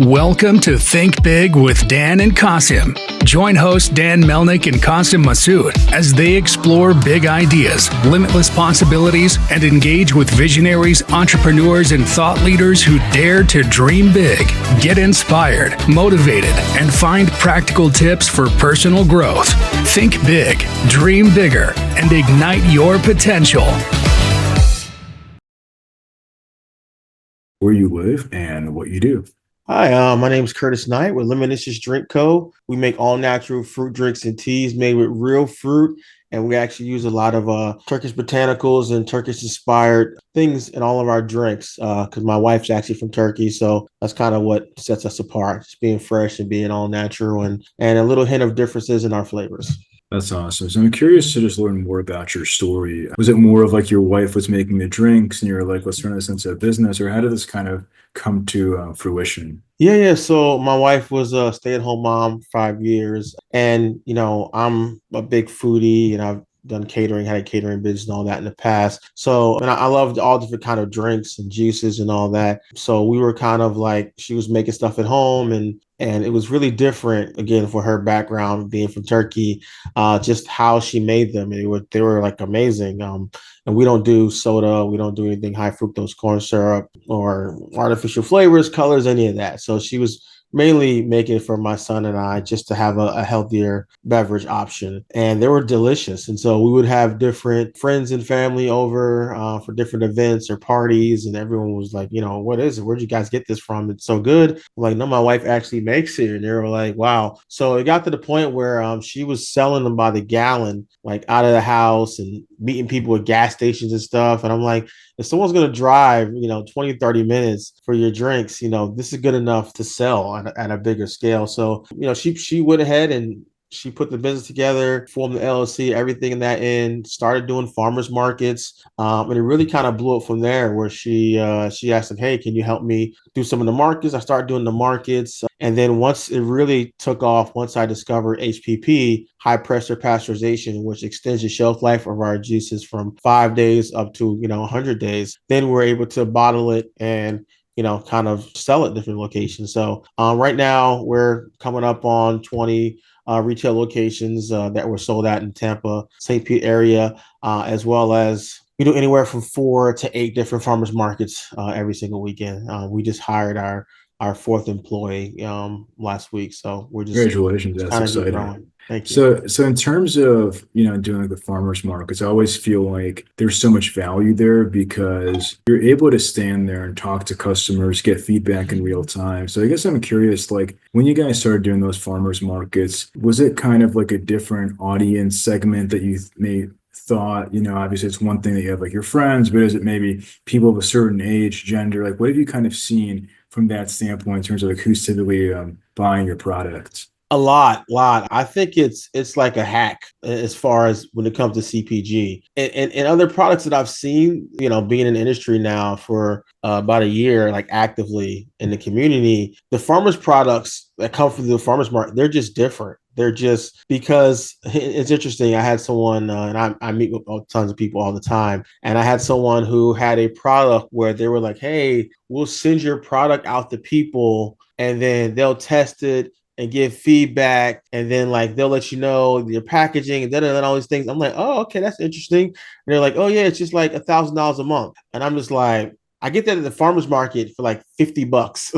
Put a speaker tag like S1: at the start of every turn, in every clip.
S1: Welcome to Think Big with Dan and Qasim. Join hosts Dan Melnick and Qasim Masood as they explore big ideas, limitless possibilities, and engage with visionaries, entrepreneurs, and thought leaders who dare to dream big, get inspired, motivated, and find practical tips for personal growth. Think big, dream bigger, and ignite your potential.
S2: Where you live and what you do.
S3: Hi, my name is Curtis Knight with Lemonicious Drink Co. We make all natural fruit drinks and teas made with real fruit, and we actually use a lot of Turkish botanicals and Turkish inspired things in all of our drinks. Because my wife's actually from Turkey, so that's kind of what sets us apart, just being fresh and being all natural, and a little hint of differences in our flavors.
S2: That's awesome. So I'm curious to just learn more about your story. Was it more of like your wife was making the drinks and you're like, let's turn this into a business, or how did this kind of come to fruition?
S3: Yeah. So my wife was a stay-at-home mom for 5 years, and I'm a big foodie, and I've done catering, had a catering business and all that in the past. So, and I loved all different kind of drinks and juices and all that. So we were kind of like, she was making stuff at home, and it was really different again for her background being from Turkey, just how she made them. And they were like amazing. And we don't do soda, we don't do anything high fructose corn syrup or artificial flavors, colors, any of that. So she was mainly making it for my son and I just to have a healthier beverage option. And they were delicious. And so we would have different friends and family over for different events or parties. And everyone was like, what is it? Where'd you guys get this from? It's so good. I'm like, no, my wife actually makes it. And they were like, wow. So it got to the point where she was selling them by the gallon, like out of the house, and meeting people at gas stations and stuff. And I'm like, if someone's going to drive, 20, 30 minutes for your drinks, this is good enough to sell at a bigger scale. So, she went ahead and she put the business together, formed the LLC, everything in that end, started doing farmers markets. And it really kind of blew up from there, where she asked him, hey, can you help me do some of the markets? I started doing the markets. And then once it really took off, once I discovered HPP, high pressure pasteurization, which extends the shelf life of our juices from 5 days up to, 100 days, then we're able to bottle it and kind of sell at different locations. So right now we're coming up on 20 retail locations that were sold out in Tampa, St. Pete area, as well as we do anywhere from 4 to 8 different farmers markets every single weekend. We just hired our fourth employee last week, so we're
S2: Congratulations,
S3: just
S2: that's
S3: kind of get
S2: exciting.
S3: growing. Thank you.
S2: So in terms of, doing like the farmers markets, I always feel like there's so much value there because you're able to stand there and talk to customers, get feedback in real time. So I guess I'm curious, like when you guys started doing those farmers markets, was it kind of like a different audience segment that you may thought, obviously it's one thing that you have like your friends, but is it maybe people of a certain age, gender? Like what have you kind of seen from that standpoint in terms of like who's typically buying your products?
S3: A lot. I think it's like a hack as far as when it comes to CPG and other products that I've seen, being in the industry now for about a year, like actively in the community. The farmers products that come from the farmers market, they're just different. They're just because it's interesting. I had someone, and I meet with tons of people all the time, and I had someone who had a product where they were like, "Hey, we'll send your product out to people, and then they'll test it and give feedback, and then like they'll let you know your packaging and all these things." I'm like, "Oh, okay, that's interesting." And they're like, "Oh yeah, it's just like $1,000 a month," and I'm just like, I get that at the farmers market for like $50,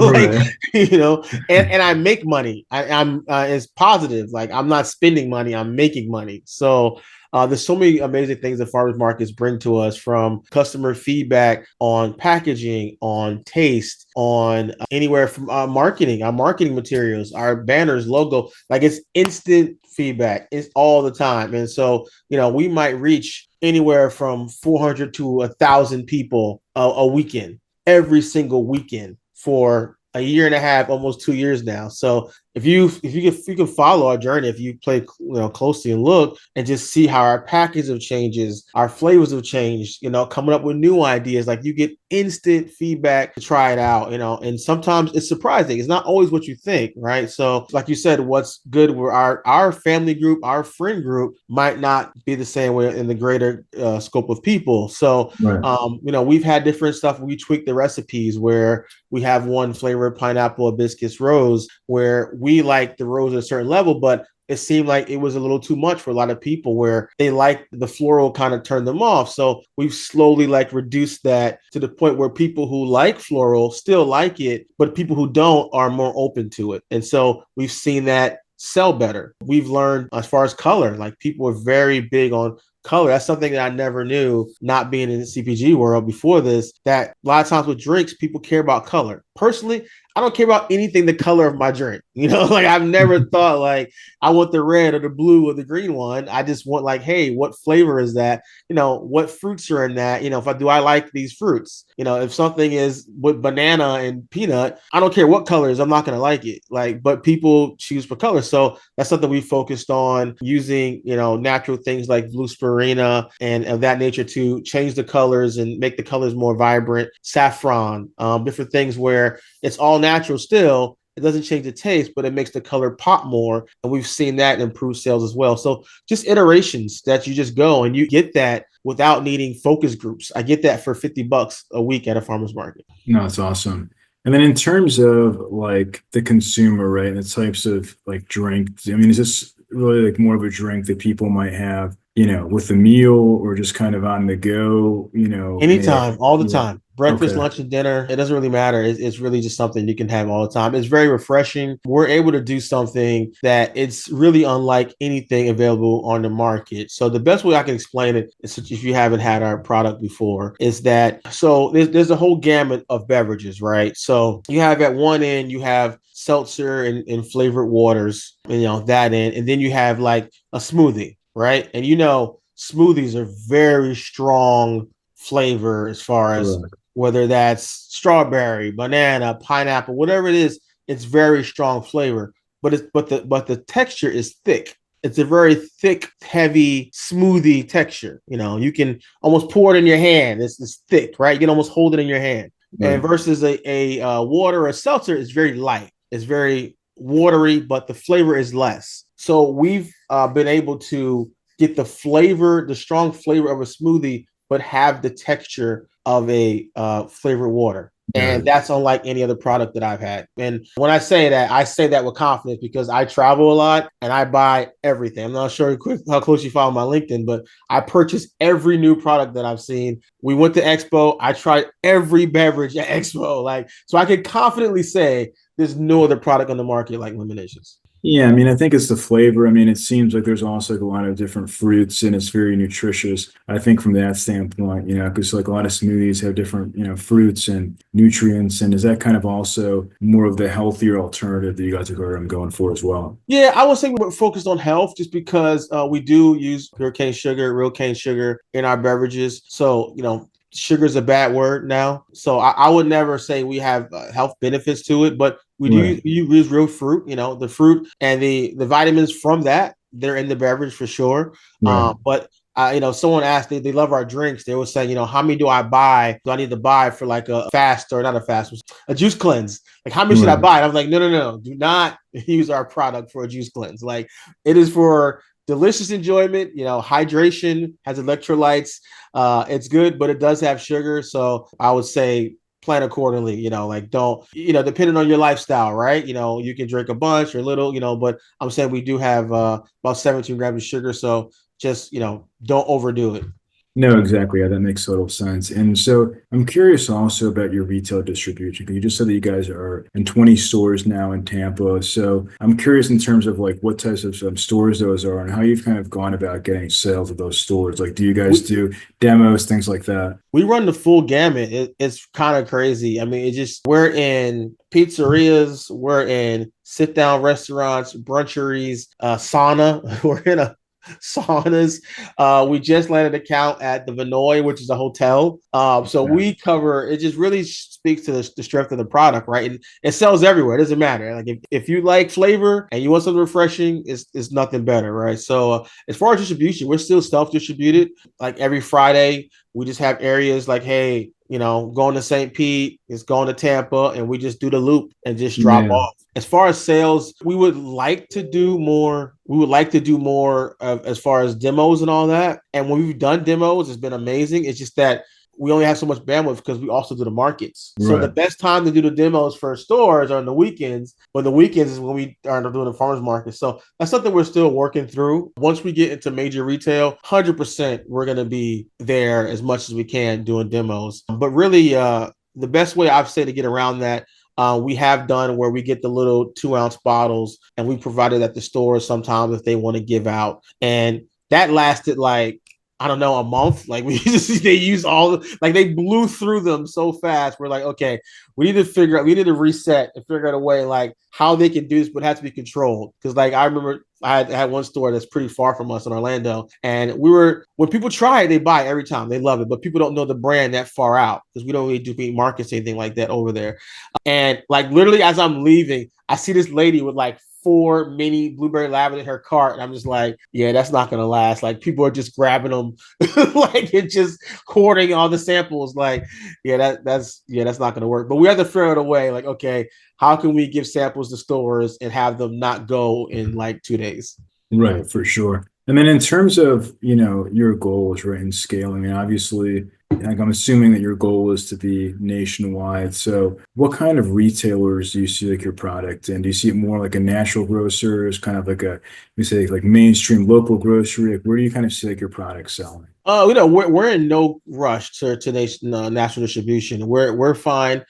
S3: like,
S2: Right.
S3: and I make money. I'm it's positive. Like I'm not spending money, I'm making money. So there's so many amazing things that farmers markets bring to us, from customer feedback on packaging, on taste, on anywhere from marketing, our marketing materials, our banners, logo. Like it's instant feedback. It's all the time. And so, we might reach anywhere from 400 to 1,000 people a weekend, every single weekend for a year and a half, almost 2 years now. So if you can follow our journey, if you play closely and look and just see how our package have changes, our flavors have changed, coming up with new ideas, like you get instant feedback to try it out, and sometimes it's surprising. It's not always what you think, right? So like you said, what's good with our family group, our friend group might not be the same way in the greater scope of people. So,
S2: Right.
S3: we've had different stuff. We tweak the recipes where we have one flavor, pineapple hibiscus rose, where we like the rose at a certain level, but it seemed like it was a little too much for a lot of people where they like the floral kind of turned them off. So we've slowly like reduced that to the point where people who like floral still like it, but people who don't are more open to it. And so we've seen that sell better. We've learned as far as color, like people are very big on color. That's something that I never knew, not being in the CPG world before this, that a lot of times with drinks, people care about color. Personally, I don't care about anything the color of my drink. Like I've never thought like I want the red or the blue or the green one. I just want like, hey, what flavor is that? What fruits are in that? I like these fruits? If something is with banana and peanut, I don't care what colors, I'm not going to like it. But people choose for color. So that's something we focused on using, natural things like blue spirina and of that nature to change the colors and make the colors more vibrant. Saffron, different things where it's all natural still. It doesn't change the taste, but it makes the color pop more. And we've seen that improve sales as well. So just iterations that you just go and you get that without needing focus groups. I get that for $50 a week at a farmer's market.
S2: No, it's awesome. And then in terms of like the consumer, right, and the types of like drinks, I mean, is this really like more of a drink that people might have, with a meal or just kind of on the go,
S3: Anytime, all the
S2: Yeah.
S3: time. Breakfast,
S2: Okay.
S3: lunch, and dinner. It doesn't really matter. It's really just something you can have all the time. It's very refreshing. We're able to do something that it's really unlike anything available on the market. So the best way I can explain it is, if you haven't had our product before, is that so there's a whole gamut of beverages, right? So you have at one end, you have seltzer and flavored waters, that end, and then you have like a smoothie, right? And smoothies are very strong flavor as far as
S2: Correct.
S3: whether that's strawberry, banana, pineapple, whatever it is, it's very strong flavor. But the texture is thick. It's a very thick, heavy smoothie texture. You can almost pour it in your hand. It's thick, right? You can almost hold it in your hand. And
S2: Right.
S3: versus a water or seltzer is very light. It's very watery, but the flavor is less. So we've been able to get the strong flavor of a smoothie, but have the texture of a flavored water.
S2: Got
S3: And
S2: it.
S3: that's unlike any other product that I've had. And when I say that with confidence because I travel a lot and I buy everything. I'm not sure how close you follow my LinkedIn, but I purchase every new product that I've seen. We went to Expo. I tried every beverage at Expo. So I can confidently say there's no other product on the market like Lemonicious.
S2: Yeah, I mean, I think it's the flavor. I mean, it seems like there's also like a lot of different fruits and it's very nutritious. I think from that standpoint, because like a lot of smoothies have different, fruits and nutrients. And is that kind of also more of the healthier alternative that you guys are going for as well?
S3: Yeah, I would say we're focused on health just because we do use pure cane sugar, real cane sugar in our beverages. So, sugar is a bad word now. So I would never say we have health benefits to it, but we do
S2: Right.
S3: use real fruit, the fruit and the vitamins from that, they're in the beverage for sure.
S2: Right.
S3: But someone asked, they love our drinks. They would say, how many do I buy? Do I need to buy for like a fast or not a fast, a juice cleanse? Like, how many should I
S2: Right.
S3: buy? And I was like, no, do not use our product for a juice cleanse. Like, it is for delicious enjoyment, hydration, has electrolytes. It's good, but it does have sugar. So I would say plan accordingly, don't, depending on your lifestyle, right? You can drink a bunch or a little, but I'm saying we do have about 17 grams of sugar. So just, don't overdo it.
S2: No, exactly. Yeah, that makes total sense. And so I'm curious also about your retail distribution, because you just said that you guys are in 20 stores now in Tampa. So I'm curious in terms of like what types of stores those are and how you've kind of gone about getting sales of those stores. Like, do you guys
S3: We,
S2: do demos, things like that?
S3: we run the full gamut. It's kind of crazy. I mean, we're in pizzerias, we're in sit down restaurants, bruncheries, sauna. We're in a saunas. We just landed an account at the Vinoy, which is a hotel. So we cover, it just really speaks to the strength of the product, right? And it sells everywhere. It doesn't matter. Like if you like flavor and you want something refreshing, it's nothing better, right? So as far as distribution, we're still self-distributed. Like every Friday, we just have areas like, hey, going to St. Pete, it's going to Tampa, and we just do the loop and just drop off. As far as sales, we would like to do more. We would like to do more of, as far as demos and all that. And when we've done demos, it's been amazing. It's just that we only have so much bandwidth because we also do the markets. Right. So the best time to do the demos for stores are on the weekends, but the weekends is when we are doing the farmers market. So that's something we're still working through. Once we get into major retail, 100% we're going to be there as much as we can doing demos. But really, the best way I've said to get around that, we have done where we get the little 2-ounce bottles and we provide it at the stores sometimes if they want to give out. And that lasted like, I don't know, a month. Like they use they blew through them so fast. We're like, okay, we need to reset and figure out a way like how they can do this, but it has to be controlled. Because like I remember I had one store that's pretty far from us in Orlando, and when people try it, they buy it every time. They love it, but people don't know the brand that far out because we don't really do any markets, anything like that over there. And like literally as I'm leaving, I see this lady with like 4 mini blueberry lavender in her cart, and I'm just like, yeah, that's not gonna last. Like people are just grabbing them, like and just hoarding all the samples. Like, that's not gonna work. But we have to figure out a way. Like, okay, how can we give samples to stores and have them not go in like 2 days?
S2: Right, for sure. And then in terms of, your goals, right, and scaling, and obviously, like I'm assuming that your goal is to be nationwide. So what kind of retailers do you see like your product in? Do you see it more like a natural grocer, as kind of like like mainstream local grocery? Like where do you kind of see like your product selling?
S3: We're in no rush to national distribution. We're fine.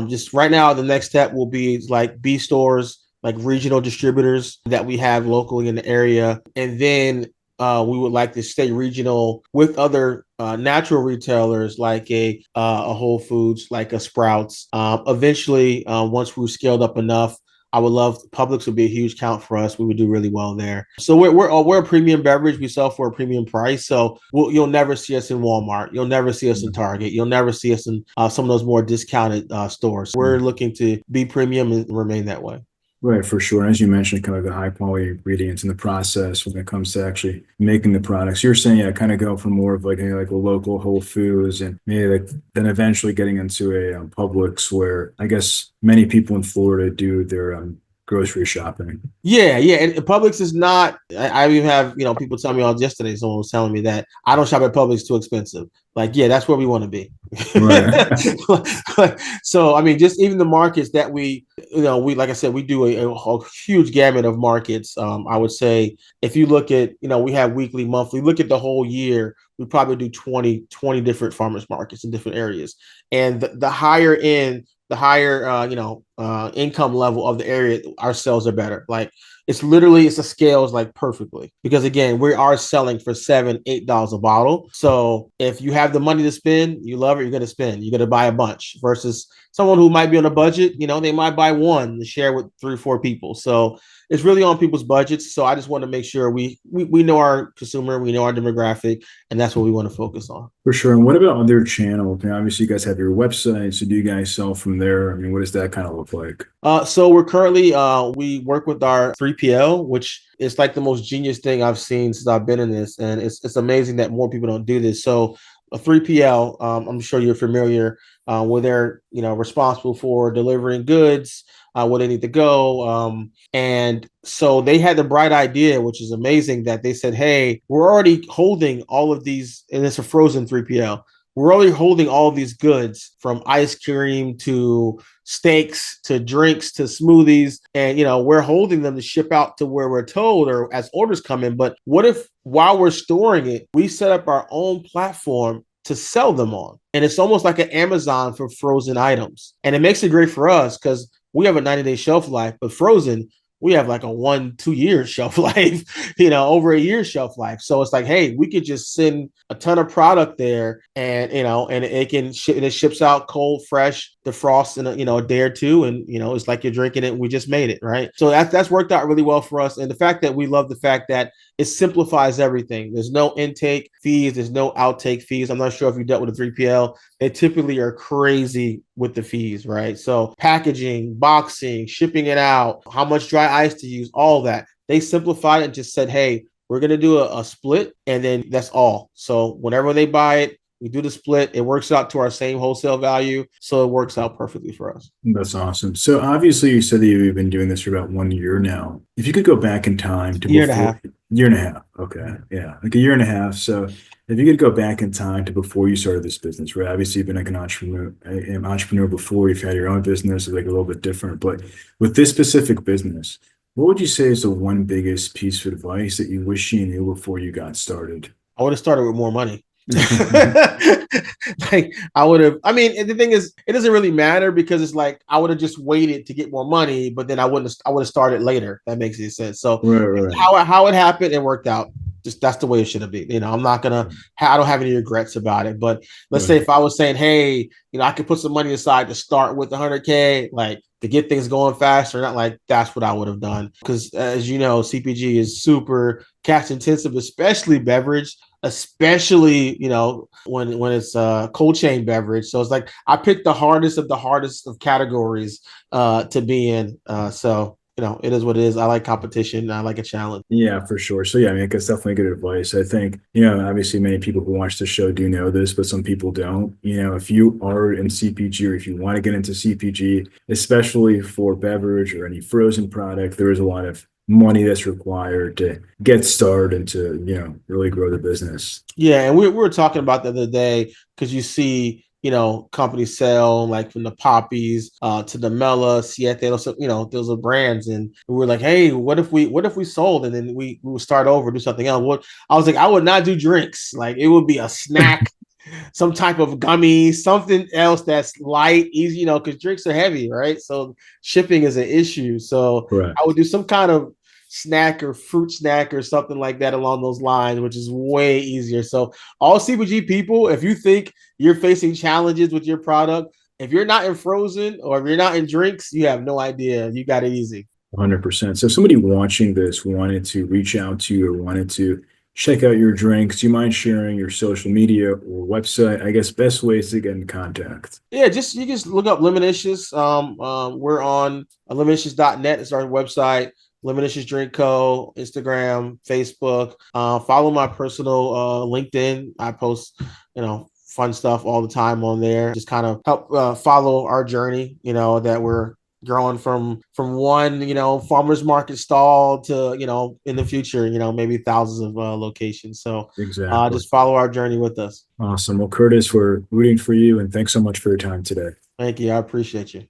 S3: Just right now, the next step will be like B stores, like regional distributors that we have locally in the area. And then we would like to stay regional with other natural retailers like a Whole Foods, like a Sprouts. Eventually, once we've scaled up enough, I would love Publix would be a huge count for us. We would do really well there. So we're a premium beverage. We sell for a premium price. So you'll never see us in Walmart. You'll never see us in Target. You'll never see us in some of those more discounted stores. We're looking to be premium and remain that way.
S2: Right, for sure. And as you mentioned, kind of the high quality ingredients in the process when it comes to actually making the products. You're saying, kind of go from more of like a local Whole Foods and maybe like then eventually getting into a Publix where I guess many people in Florida do their grocery shopping.
S3: Yeah. And Publix is not, I even have, people tell me all yesterday, someone was telling me that I don't shop at Publix, too expensive. Like, yeah, that's where we want to be. Right. So, I mean, just even the markets that we, like I said, we do a huge gamut of markets. I would say if you look at, we have weekly, monthly, look at the whole year, we probably do 20 different farmers markets in different areas. And the higher end, the higher, income level of the area, our sales are better. Like it's a scales like perfectly because again, we are selling for $7-8 a bottle. So if you have the money to spend, you love it, you're going to spend, you're going to buy a bunch versus someone who might be on a budget, they might buy one to share with 3 or 4 people. So it's really on people's budgets. So I just want to make sure we know our consumer, we know our demographic, and that's what we want to focus on.
S2: For sure. And what about other channels? Obviously, you guys have your website. So do you guys sell from there? I mean, what does that kind of look like?
S3: So we're currently, we work with our 3PL, which is like the most genius thing I've seen since I've been in this. And it's amazing that more people don't do this. So a 3PL, I'm sure you're familiar, where they're, responsible for delivering goods, where they need to go. And so they had the bright idea, which is amazing, that they said, hey, we're already holding all of these, and it's a frozen 3PL. We're already holding all of these goods from ice cream to steaks to drinks to smoothies. And, we're holding them to ship out to where we're told or as orders come in. But what if while we're storing it, we set up our own platform to sell them on? And it's almost like an Amazon for frozen items. And it makes it great for us because we have a 90-day shelf life, but frozen, we have like a 1-2 year shelf life, over a year shelf life. So it's like, hey, we could just send a ton of product there, and and it can it ships out cold, fresh, defrost in a day or two, and it's like you're drinking it. We just made it, right? So that's worked out really well for us, and the fact that we love the fact that it simplifies everything. There's no intake fees. There's no outtake fees. I'm not sure if you dealt with a 3PL. They typically are crazy with the fees, right? So packaging, boxing, shipping it out, how much dry ice to use, all that. They simplified it and just said, hey, we're going to do a split, and then that's all. So whenever they buy it, we do the split. It works out to our same wholesale value. So it works out perfectly for us.
S2: That's awesome. So obviously you said that you've been doing this for about 1 year now. If you could go back in time to
S3: Year and a half.
S2: Year and a half. Okay. Yeah. Like a year and a half. So if you could go back in time to before you started this business, right? Obviously you've been like an entrepreneur before, you've had your own business, it's like a little bit different, but with this specific business, what would you say is the one biggest piece of advice that you wish you knew before you got started?
S3: I would have started with more money. Like I would have, the thing is, it doesn't really matter because it's like I would have just waited to get more money, but then I would have started later. That makes any sense. So
S2: right.
S3: how it happened, it worked out. Just that's the way it should have been. I'm not gonna I don't have any regrets about it. But let's say if I was saying, hey, I could put some money aside to start with 100K, like to get things going faster, not like that's what I would have done. Because as you know, CPG is super cash intensive, especially beverage, especially when it's cold chain beverage. So it's like I picked the hardest of categories to be in. So it is what it is. I like competition. I like a challenge.
S2: Yeah, for sure. So yeah, I mean, that's definitely good advice. I think, obviously many people who watch the show do know this, but some people don't. If you are in CPG or if you want to get into CPG, especially for beverage or any frozen product, there is a lot of money that's required to get started and to, really grow the business.
S3: Yeah, and we were talking about the other day because you see companies sell like from the Poppies to the Mela, Siete, those are brands. And we were like, hey, what if we sold and then we would start over, do something else? I was like, I would not do drinks. Like it would be a snack, some type of gummy, something else that's light, easy, because drinks are heavy, right? So shipping is an issue. So
S2: Right.
S3: I would do some kind of snack or fruit snack or something like that along those lines, which is way easier. So all CPG people, if you think you're facing challenges with your product, if you're not in frozen or if you're not in drinks, you have no idea. You got it easy.
S2: 100%. So if somebody watching this wanted to reach out to you or wanted to check out your drinks, do you mind sharing your social media or website? I guess best ways to get in contact.
S3: Yeah, you just look up Lemonicious. We're on lemonicious.net is our website. Lemonicious Drink Co. Instagram, Facebook. Follow my personal LinkedIn. I post, fun stuff all the time on there. Just kind of help follow our journey. That we're growing from one farmers market stall to in the future maybe thousands of locations. So
S2: Exactly.
S3: just follow our journey with us.
S2: Awesome. Well, Curtis, we're rooting for you, and thanks so much for your time today.
S3: Thank you. I appreciate you.